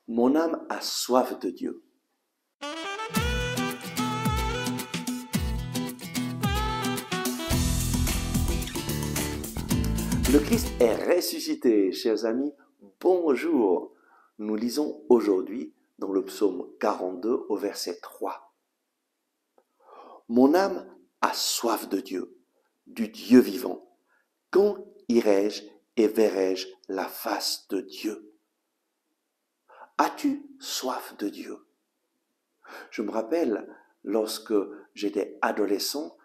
Mon âme a soif de Dieu. Le Christ est ressuscité, chers amis, bonjour. Nous lisons aujourd'hui dans le psaume 42 au verset 3. Mon âme a soif de Dieu, du Dieu vivant. Quand irai-je et verrai-je la face de Dieu? As-tu soif de Dieu? Je me rappelle, lorsque j'étais adolescent,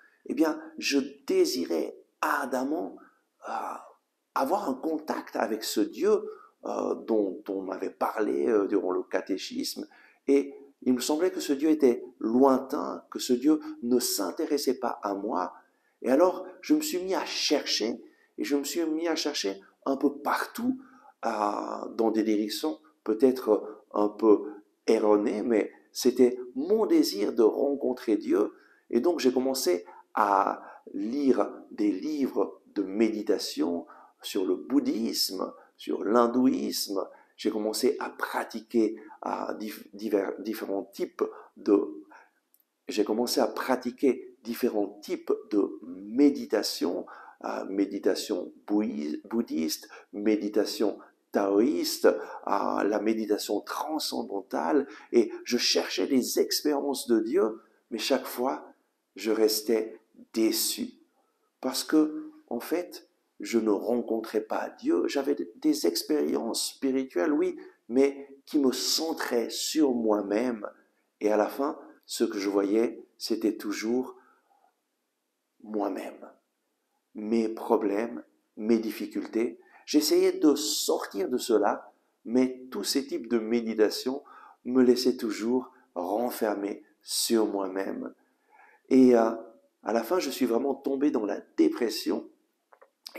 je désirais ardemment avoir un contact avec ce Dieu dont on m'avait parlé durant le catéchisme. Et il me semblait que ce Dieu était lointain, que ce Dieu ne s'intéressait pas à moi. Et alors, je me suis mis à chercher, et je me suis mis à chercher un peu partout, dans des directions peut-être un peu erronées, mais c'était mon désir de rencontrer Dieu. Et donc, j'ai commencé à lire des livres de méditation sur le bouddhisme, sur l'hindouisme. J'ai commencé à pratiquer différents types de méditation, méditation bouddhiste, méditation taoïste, la méditation transcendantale, et je cherchais des expériences de Dieu, mais chaque fois, je restais déçu. Parce que, en fait, je ne rencontrais pas Dieu. J'avais des expériences spirituelles, oui, mais qui me centraient sur moi-même. Et à la fin, ce que je voyais, c'était toujours moi-même, mes problèmes, mes difficultés. J'essayais de sortir de cela, mais tous ces types de méditation me laissaient toujours renfermé sur moi-même. Et à la fin, je suis vraiment tombé dans la dépression.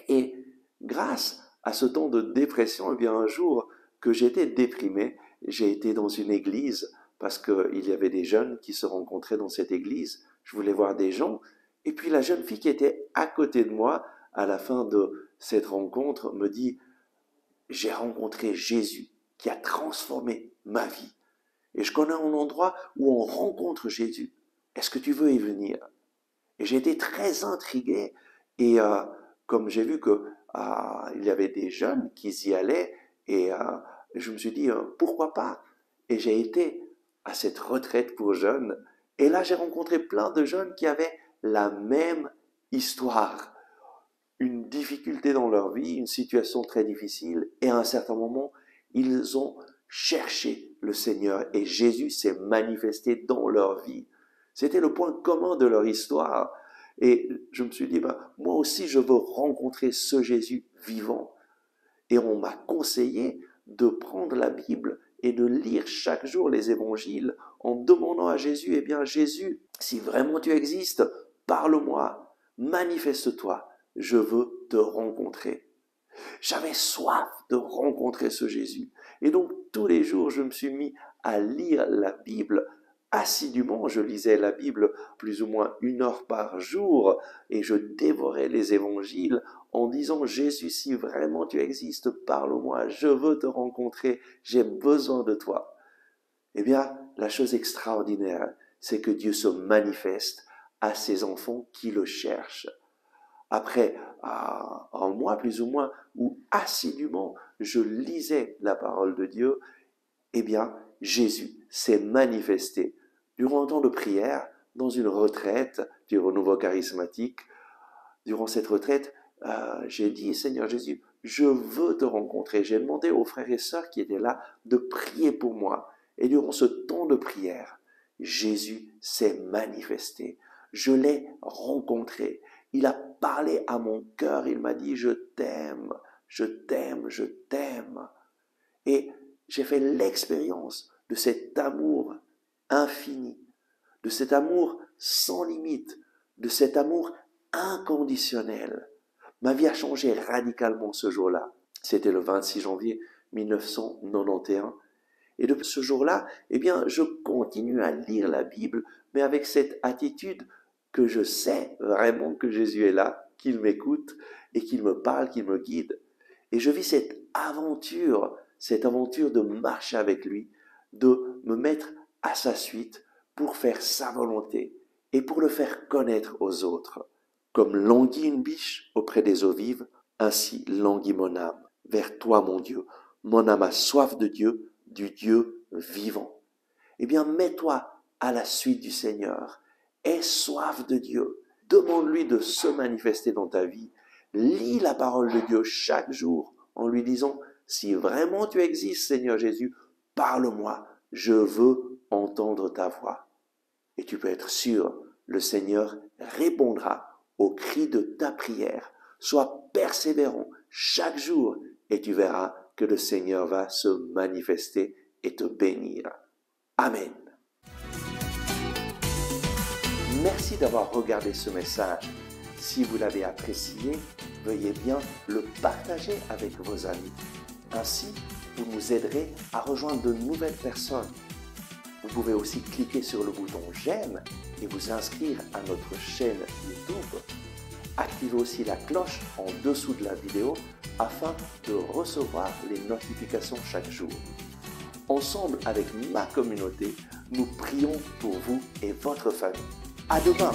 Et grâce à ce temps de dépression, un jour que j'étais déprimé, j'ai été dans une église parce qu'il y avait des jeunes qui se rencontraient dans cette église. Je voulais voir des gens. Et puis la jeune fille qui était à côté de moi, à la fin de cette rencontre, me dit, j'ai rencontré Jésus qui a transformé ma vie. Et je connais un endroit où on rencontre Jésus. Est-ce que tu veux y venir? Et j'ai été très intrigué. Et comme j'ai vu que il y avait des jeunes qui y allaient, et je me suis dit, pourquoi pas? Et j'ai été à cette retraite pour jeunes. Et là, j'ai rencontré plein de jeunes qui avaient la même histoire. Une difficulté dans leur vie, une situation très difficile. Et à un certain moment, ils ont cherché le Seigneur et Jésus s'est manifesté dans leur vie. C'était le point commun de leur histoire. Et je me suis dit, moi aussi, je veux rencontrer ce Jésus vivant. Et on m'a conseillé de prendre la Bible et de lire chaque jour les évangiles en demandant à Jésus, Jésus, si vraiment tu existes, parle-moi, manifeste-toi, je veux te rencontrer. J'avais soif de rencontrer ce Jésus. Et donc, tous les jours, je me suis mis à lire la Bible assidûment. Je lisais la Bible plus ou moins 1 heure par jour et je dévorais les évangiles en disant, Jésus, si vraiment tu existes, parle-moi, je veux te rencontrer, j'ai besoin de toi. La chose extraordinaire, c'est que Dieu se manifeste à ses enfants qui le cherchent. Après un mois plus ou moins, où assidûment je lisais la parole de Dieu, Jésus s'est manifesté durant un temps de prière, dans une retraite du renouveau charismatique. Durant cette retraite, j'ai dit, Seigneur Jésus, je veux te rencontrer. J'ai demandé aux frères et sœurs qui étaient là de prier pour moi. Et durant ce temps de prière, Jésus s'est manifesté. Je l'ai rencontré. Il a parlé à mon cœur. Il m'a dit, je t'aime, je t'aime, je t'aime. Et j'ai fait l'expérience de cet amour infini, de cet amour sans limite, de cet amour inconditionnel. Ma vie a changé radicalement ce jour-là. C'était le 26 janvier 1991. Et depuis ce jour-là, je continue à lire la Bible, mais avec cette attitude que je sais vraiment que Jésus est là, qu'il m'écoute et qu'il me parle, qu'il me guide. Et je vis cette aventure, cette aventure de marcher avec lui, de me mettre à sa suite pour faire sa volonté et pour le faire connaître aux autres. Comme languit une biche auprès des eaux vives, ainsi languit mon âme vers toi, mon Dieu. Mon âme a soif de Dieu, du Dieu vivant. Eh bien, mets-toi à la suite du Seigneur. Aie soif de Dieu. Demande-lui de se manifester dans ta vie. Lis la parole de Dieu chaque jour en lui disant, si vraiment tu existes, Seigneur Jésus, parle-moi. Je veux entendre ta voix. Et tu peux être sûr, le Seigneur répondra au cri de ta prière. Sois persévérant chaque jour et tu verras que le Seigneur va se manifester et te bénir. Amen. Merci d'avoir regardé ce message. Si vous l'avez apprécié, veuillez bien le partager avec vos amis. Ainsi, vous nous aiderez à rejoindre de nouvelles personnes. Vous pouvez aussi cliquer sur le bouton j'aime et vous inscrire à notre chaîne YouTube. Activez aussi la cloche en dessous de la vidéo afin de recevoir les notifications chaque jour. Ensemble avec ma communauté, nous prions pour vous et votre famille. À demain!